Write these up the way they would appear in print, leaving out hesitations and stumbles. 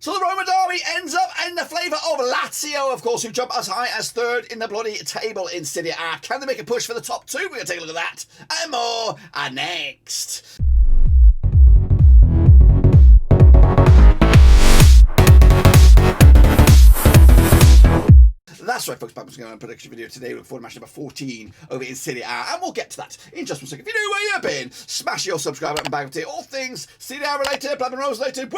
So the Roma derby ends up in the flavour of Lazio, of course, who jump as high as third in the bloody table in Serie A. Can they make a push for the top two? We're going to take a look at that and more next. That's right, folks. Back with a prediction video today. We look forward to match number 14 over in Serie A, and we'll get to that in just a second. If you know where you've been, smash your subscribe button back to all things Serie A related, Black and Rose related.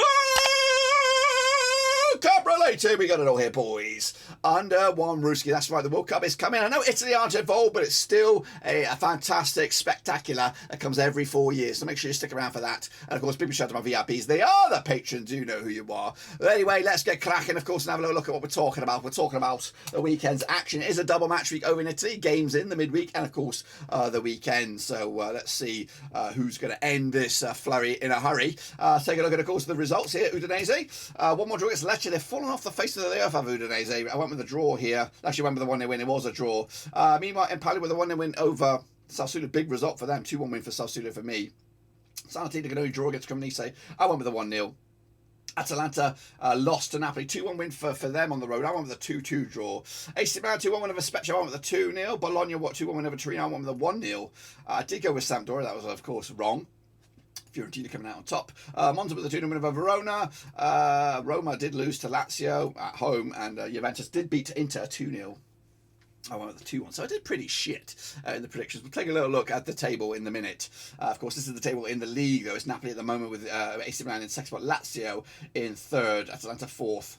Cup related, we got it all here, boys. Under one Ruski, that's right, the World Cup is coming. I know Italy aren't involved, but it's still a fantastic spectacular that comes every 4 years, so make sure you stick around for that. And of course, people shout out my VIPs, they are the patrons, you know who you are. But anyway, let's get cracking, of course, and have a little look at what we're talking about. We're talking about the weekend's action. It is a double match week over in Italy, games in the midweek, and of course, the weekend. So let's see who's going to end this flurry in a hurry. Take a look at, of course, the results here. Udinese, one more draw against Lecce. They've fallen off the face of the earth of Udinese. I went with the draw here. Actually, went with the one they win. It was a draw. Meanwhile, Empoli with the one they win over Sassuolo. Big result for them. 2-1 win for Sassuolo for me. Salernitana can only draw against Cremonese. I went with the 1-0. Atalanta lost to Napoli. 2-1 win for them on the road. I went with a 2-2 draw. AC Milan 2-1 win over Spezia. I went with a 2-0. Bologna 2-1 win over Torino. I went with a 1-0. I did go with Sampdoria. That was, of course, wrong. Fiorentina coming out on top. Monza with the 2-0 win over Verona. Roma did lose to Lazio at home, and Juventus did beat Inter 2-0. I went with the 2-1, so I did pretty shit in the predictions. We'll take a little look at the table in a minute. Of course, this is the table in the league, though. It's Napoli at the moment with AC Milan in second spot, Lazio in third, Atalanta fourth,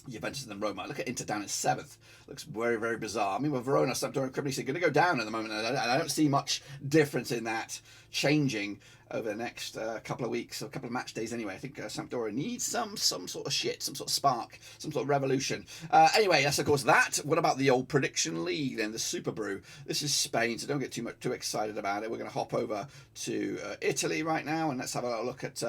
Juventus and then Roma. Look at Inter down in seventh. Looks very, very bizarre. I mean, with Verona, Sampdoria, and Cremonese are going to go down at the moment, and I don't see much difference in that changing over the next couple of weeks or couple of match days anyway. I think Sampdoria needs some sort of shit, some sort of spark, some sort of revolution. Anyway, that's of course that. What about the old prediction league then, the Super Brew? This is Spain, so don't get too excited about it. We're going to hop over to Italy right now, and let's have a little look at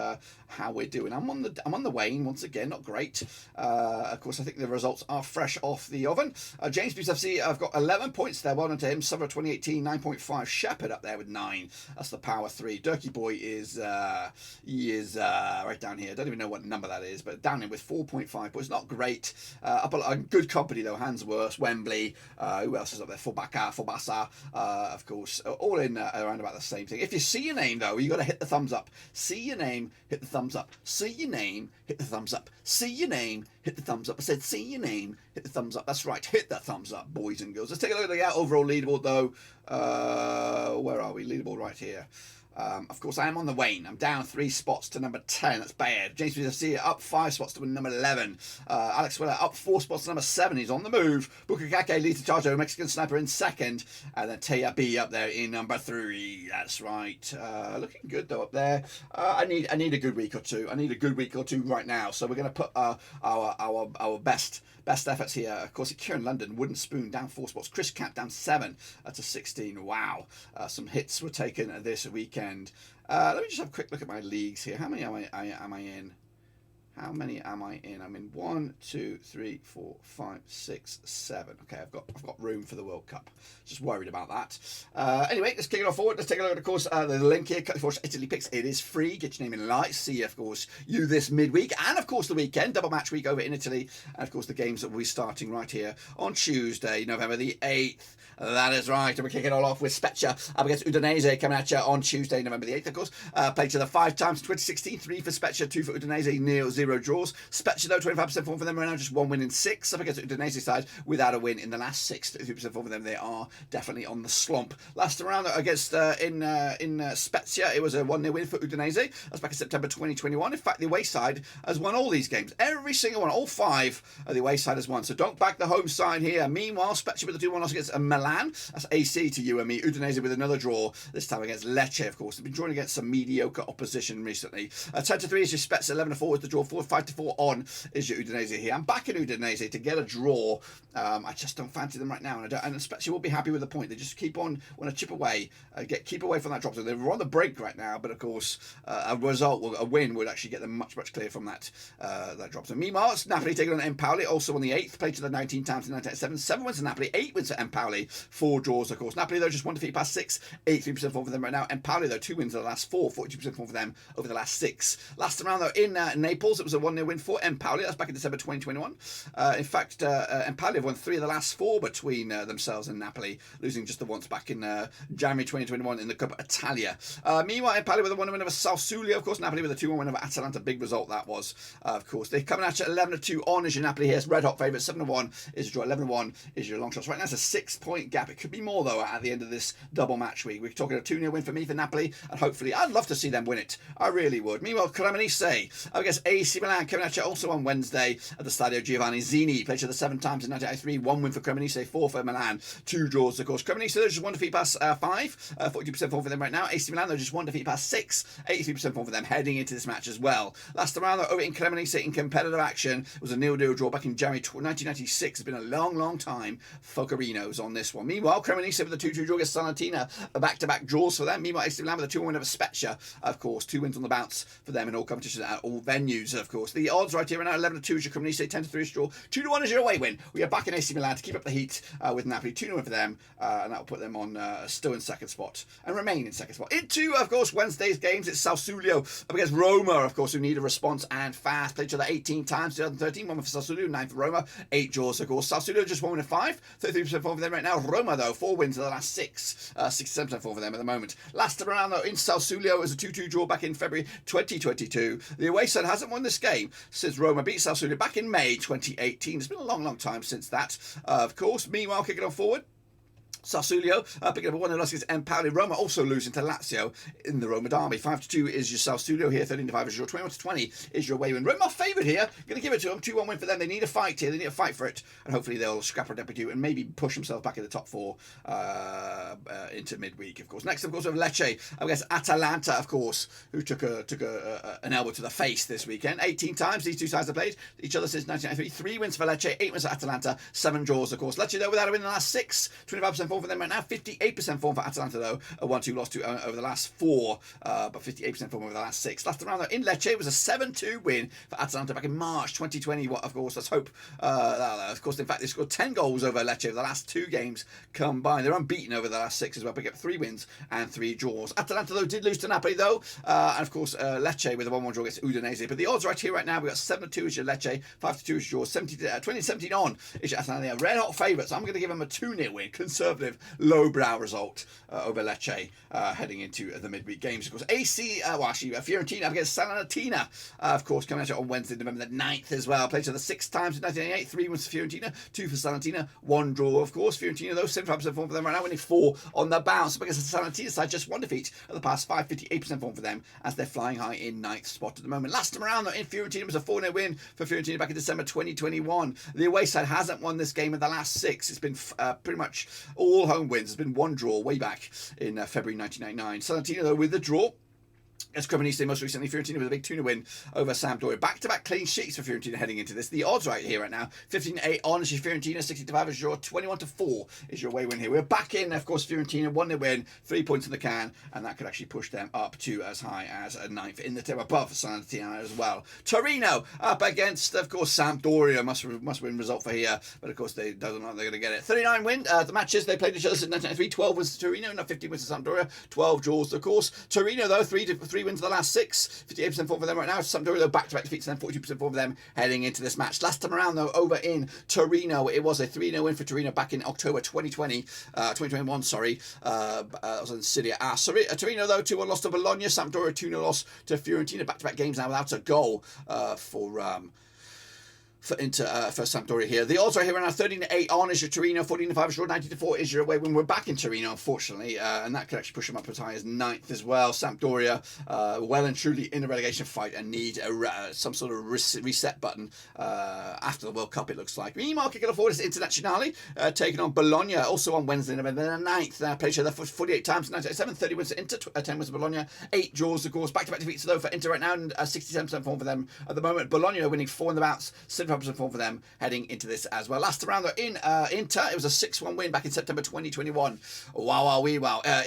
how we're doing. I'm on the wane once again, not great. Of course, I think the results are fresh off the oven. James Boots FC, I've got 11 points there. Well done to him. Summer 2018, 9.5. Shepherd up there with 9. That's the power 3. Durkee Boy is right down here. I don't even know what number that is, but down in with 4.5 points. Not great. Up a good company though. Handsworth, Wembley. Who else is up there? Fobasa, of course. All in around about the same thing. If you see your name though, you got to hit the thumbs up. See your name, hit the thumbs up. See your name, hit the thumbs up. See your name, hit the thumbs up. I said, see your name, hit the thumbs up. That's right. Hit the thumbs up, boys and girls. Let's take a look at the overall leaderboard though. Where are we? Leaderboard right here. Of course, I am on the wane. I'm down 3 spots to number 10. That's bad. James FC up 5 spots to number 11. Alex Willer up 4 spots to number 7. He's on the move. Bukakake leads to Charjo, Mexican Sniper in second. And then Taya B up there in number 3. That's right. Looking good though up there. I need a good week or two. I need a good week or two right now. So we're going to put our best efforts here. Of course, Kieran London, Wooden Spoon down 4 spots. Chris Cap down 7 to 16. Wow. Some hits were taken this weekend. Let me just have a quick look at my leagues here. How many am I in? How many am I in? I'm in 1, 2, 3, 4, 5, 6, 7. Okay, I've got room for the World Cup. Just worried about that. Anyway, let's kick it off forward. Let's take a look at, of course, the link here. For Italy Picks. It is free. Get your name in lights. See, of course, you this midweek and of course the weekend. Double match week over in Italy, and of course the games that will be starting right here on Tuesday, November the 8th. That is right. And we're kicking it all off with Spezia up against Udinese coming at you on Tuesday, November the 8th, of course. Played to the 5 times, 2016, 3 for Spezia, 2 for Udinese, 0 draws. Spezia, though, 25% form for them right now, just 1 win in 6. Up against Udinese side without a win in the last 6. 33% form for them. They are definitely on the slump. Last round against in Spezia, it was a 1-0 win for Udinese. That's back in September 2021. In fact, the away side has won all these games. Every single one, all 5 of the away side has won. So don't back the home side here. Meanwhile, Spezia with the 2-1 loss against Milan. That's AC to you and me. Udinese with another draw, this time against Lecce, of course. They've been drawing against some mediocre opposition recently. 10-3 is your Spezia, 11-4 is the draw, 5-4 on is your Udinese here. I'm back in Udinese to get a draw. I just don't fancy them right now, and Spezia will be happy with the point. They just keep on, want to chip away, keep away from that drop. So they're on the break right now, but of course, a win would actually get them much clearer from that drop. So meanwhile, it's Napoli taking on Empoli, also on the 8th, played to the 19 times in 1997. 7 wins to Napoli, 8 wins to Empoli, 4 draws, of course. Napoli, though, just 1 defeat past 6, 83% form for them right now. Empoli, though, 2 wins in the last 4, 42% form for them over the last 6. Last round, though, in Naples, Monza was a 1-0 win for Empoli. That's back in December 2021. In fact, Empoli have won 3 of the last 4 between themselves and Napoli, losing just the once back in January 2021 in the Coppa Italia. Meanwhile, Empoli with a 1-0 win over Sassuolo. Of course, Napoli with a 2-1 win over Atalanta. Big result that was. Of course, they're coming at you 11-2 on as your Napoli here. It's red hot favourite. 7-1 is your draw. 11-1 is your long shots. Right now, it's a 6-point gap. It could be more though at the end of this double match week. We're talking a 2-0 win for me for Napoli, and hopefully, I'd love to see them win it. I really would. Meanwhile, Cremonese up against AC Milan coming at you also on Wednesday at the Stadio Giovanni Zini. Played each other 7 times in 1993. 1 win for Cremonese, 4 for Milan, 2 draws. Of course, Cremonese they're just 1 defeat past 5, 42% form for them right now. AC Milan they're just 1 defeat past 6, 83% form for them heading into this match as well. Last round though, over in Cremonese in competitive action was a 0-0 draw back in January 1996. It's been a long time for Carinos on this one. Meanwhile, Cremonese with a 2-2 draw against Salernitana, back-to-back draws for them. Meanwhile, AC Milan with a 2-1 win over Spezia, of course, 2 wins on the bounce for them in all competitions at all venues, of course. The odds right here are now 11-2 is your Cremonese, 10-3 is your draw, 2-1 is your away win. We are back in AC Milan to keep up the heat with Napoli, 2-0 win for them, and that will put them on still in second spot and remain in second spot. Into, of course, Wednesday's games, it's Sassuolo up against Roma, of course, who need a response and fast. Played each other 18 times, 2013, 1 for Sassuolo, 9 for Roma, 8 draws, of course. Sassuolo just 1 win and 5, 33% form for them right now. Roma, though, 4 wins in the last 6, 67% form for them at the moment. Last time around, though, in Sassuolo, it was a 2-2 draw back in February 2022. The away side hasn't won this game since Roma beat Sassuolo back in May 2018. It's been a long time since that, of course. Meanwhile, kicking on forward, Sassuolo picking up a 1-0 loss against Empoli. Roma also losing to Lazio in the Roma derby. 5-2 is your Sassuolo here. 13-5 is your 21-20 is your away win. Roma favourite here. Going to give it to them. 2-1 win for them. They need a fight here. They need a fight for it, and hopefully they'll scrap a debut and maybe push themselves back in the top 4 into midweek. Of course. Next, of course, we have Lecce against Atalanta. Of course, who took an elbow to the face this weekend. 18 times these two sides have played each other since 1993. 3 wins for Lecce, 8 wins for Atalanta, 7 draws. Of course, Lecce though without a win in the last 6, 25% form for them right now. 58% form for Atalanta though, a 1-2 loss to over the last 4, but 58% form over the last 6. Last round though in Lecce it was a 7-2 win for Atalanta back in March 2020. What of course, let's hope. Of course, in fact, they scored 10 goals over Lecce over the last 2 games combined. They're unbeaten over the last 6 as well. Pick up 3 wins and 3 draws. Atalanta though did lose to Napoli though, and of course Lecce with a 1-1 draw against Udinese. But the odds right here right now, we got 7-2 is your Lecce, 5-2 is your 20-17 on is your Atalanta. Red hot favourites. So I'm going to give them a 2-0 win, conservative, lowbrow result over Lecce heading into the midweek games. Of course, Fiorentina up against Salernitana, of course, coming out on Wednesday, November the 9th as well. Played each other 6 times in 1988, 3 wins for Fiorentina, 2 for Salernitana, 1 draw, of course. Fiorentina, though, 75% form for them right now, winning 4 on the bounce. Up against the Salernitana side, just 1 defeat of the past 5, 58% form for them as they're flying high in 9th spot at the moment. Last time around, though, in Fiorentina, was a 4-0 win for Fiorentina back in December 2021. The away side hasn't won this game in the last 6. It's been pretty much all home wins. There's been 1 draw way back in February 1999. Salernitana, though, with the draw. As Cremonese most recently, Fiorentina with a big 2-0 win over Sampdoria. Back-to-back clean sheets for Fiorentina heading into this. The odds right here right now, 15-8 on is your Fiorentina, 60-5 is your 21-4 is your away win here. We're back in, of course, Fiorentina, 1-0 win, 3 points in the can, and that could actually push them up to as high as a 9th in the table, above Salernitana as well. Torino up against, of course, Sampdoria, must win result for here, but of course they don't know they're going to get it. 39 win, the matches they played each other since 1993, 12 wins to Torino, not 15 wins to Sampdoria, 12 draws, of course. Torino though, 3 wins to the last 6, 58% form for them right now. Sampdoria though back-to-back defeats and then 42% form for them heading into this match. Last time around though, over in Torino, it was a 3-0 win for Torino back in October 2021. Sorry, that was in Serie A. Torino though 2-1 loss to Bologna. Sampdoria 2-0 loss to Fiorentina. Back-to-back games now without a goal for Sampdoria here. The odds right here are now 13-8 on is your Torino, 14-5 is your 19-4 is your away when we're back in Torino, unfortunately, and that could actually push them up as high as 9th as well. Sampdoria, well and truly in a relegation fight and need some sort of reset button after the World Cup, it looks like. Meanwhile, kicking off forward is Internazionale, taking on Bologna, also on Wednesday, November the 9th. Played each other for 48 times, 97, 30 wins to Inter, 10 wins to Bologna, 8 draws, of course. Back-to-back defeats though for Inter right now, and 67% form for them at the moment. Bologna winning 4 in the bouts, 75% 75% form for them heading into this as well. Last round, though, in Inter, it was a 6-1 win back in September 2021. Wow.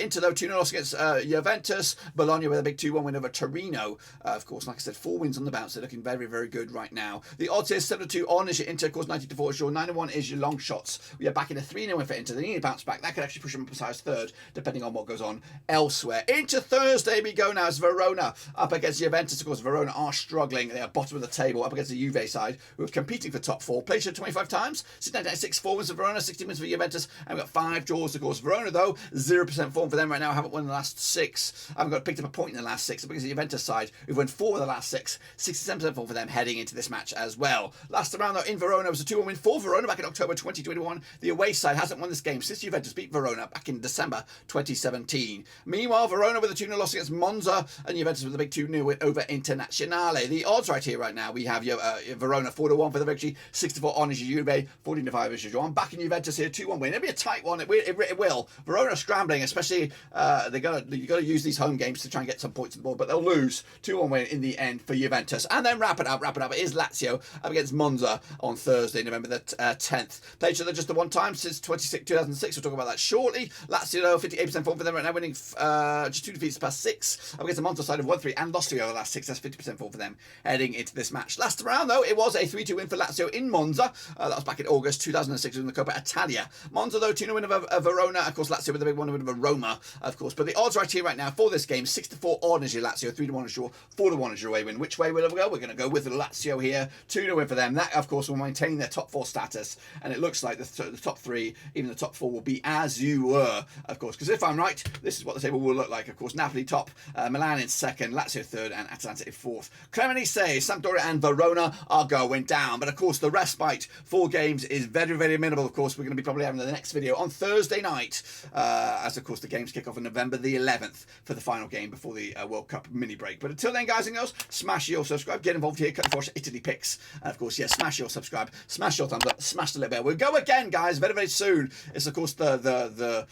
Inter, though, 2-0 loss against Juventus. Bologna with a big 2-1 win over Torino. Of course, like I said, 4 wins on the bounce. They're looking very, very good right now. The odds here, 7-2 on is your Inter. Of course, 90-4 is your 9-1 is your long shots. We are back in a 3-0 win for Inter. They need to bounce back. That could actually push them up as high as third, depending on what goes on elsewhere. Into Thursday we go now as Verona up against Juventus. Of course, Verona are struggling. They are bottom of the table up against the Juve side, who are competing for top 4. Played 25 times. Sitting down 6-4 wins for Verona, 16 wins for Juventus, and we've got 5 draws. Of course, Verona, though, 0% form for them right now. Haven't won in the last 6. Haven't got picked up a point in the last 6. Up against the Juventus side, who've won 4 of the last 6. 67% form for them heading into this match as well. Last round, though, in Verona was a 2-1 win for Verona back in October 2021. The away side hasn't won this game since Juventus beat Verona back in December 2017. Meanwhile, Verona with a 2-0 loss against Monza, and Juventus with a big 2-0 win over Internazionale. The odds right here, right now, we have Verona 4-1 for the victory, 6-4 on is your Juve, 14-5 is your draw. I'm backing Juventus here, 2-1 win. It'll be a tight one. It will. Verona scrambling, especially you got to use these home games to try and get some points on the board, but they'll lose 2-1 win in the end for Juventus. And then wrap it up. It is Lazio up against Monza on Thursday, November the 10th. Played each other just the one time since 2006. We'll talk about that shortly. Lazio, though, 58% form for them right now, winning just 2 defeats past 6 up against the Monza side of 1-3 and lost 3 over the last 6. That's 50% form for them heading into this match. Last round, though, it was a 3-2 win for Lazio in Monza. That was back in August 2006 in the Coppa Italia. Monza, though, 2-0 win over Verona. Of course, Lazio with a big 1 win over Roma, of course. But the odds right here, right now, for this game, 6-4 on is your Lazio, 3-1 is your, 4-1 is your away win. Which way will we go? We're going to go with the Lazio here. 2-0 win for them. That, of course, will maintain their top 4 status. And it looks like the top 3, even the top 4, will be as you were, of course. Because if I'm right, this is what the table will look like. Of course, Napoli top, Milan in second, Lazio third, and Atalanta in fourth. Cremonese, Sampdoria, and Verona are going down. But of course, the respite 4 games is very, very minimal. Of course, we're going to be probably having the next video on Thursday night, as of course the games kick off on November the 11th for the final game before the World Cup mini break. But until then, guys and girls, smash your subscribe, get involved here, cut for Italy picks, and of course, smash your subscribe, smash your thumbs up, smash the little bell. We'll go again, guys, very, very soon. It's of course the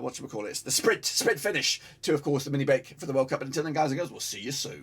what should we call it? It's the sprint finish to, of course, the mini break for the World Cup. But until then, guys and girls, we'll see you soon.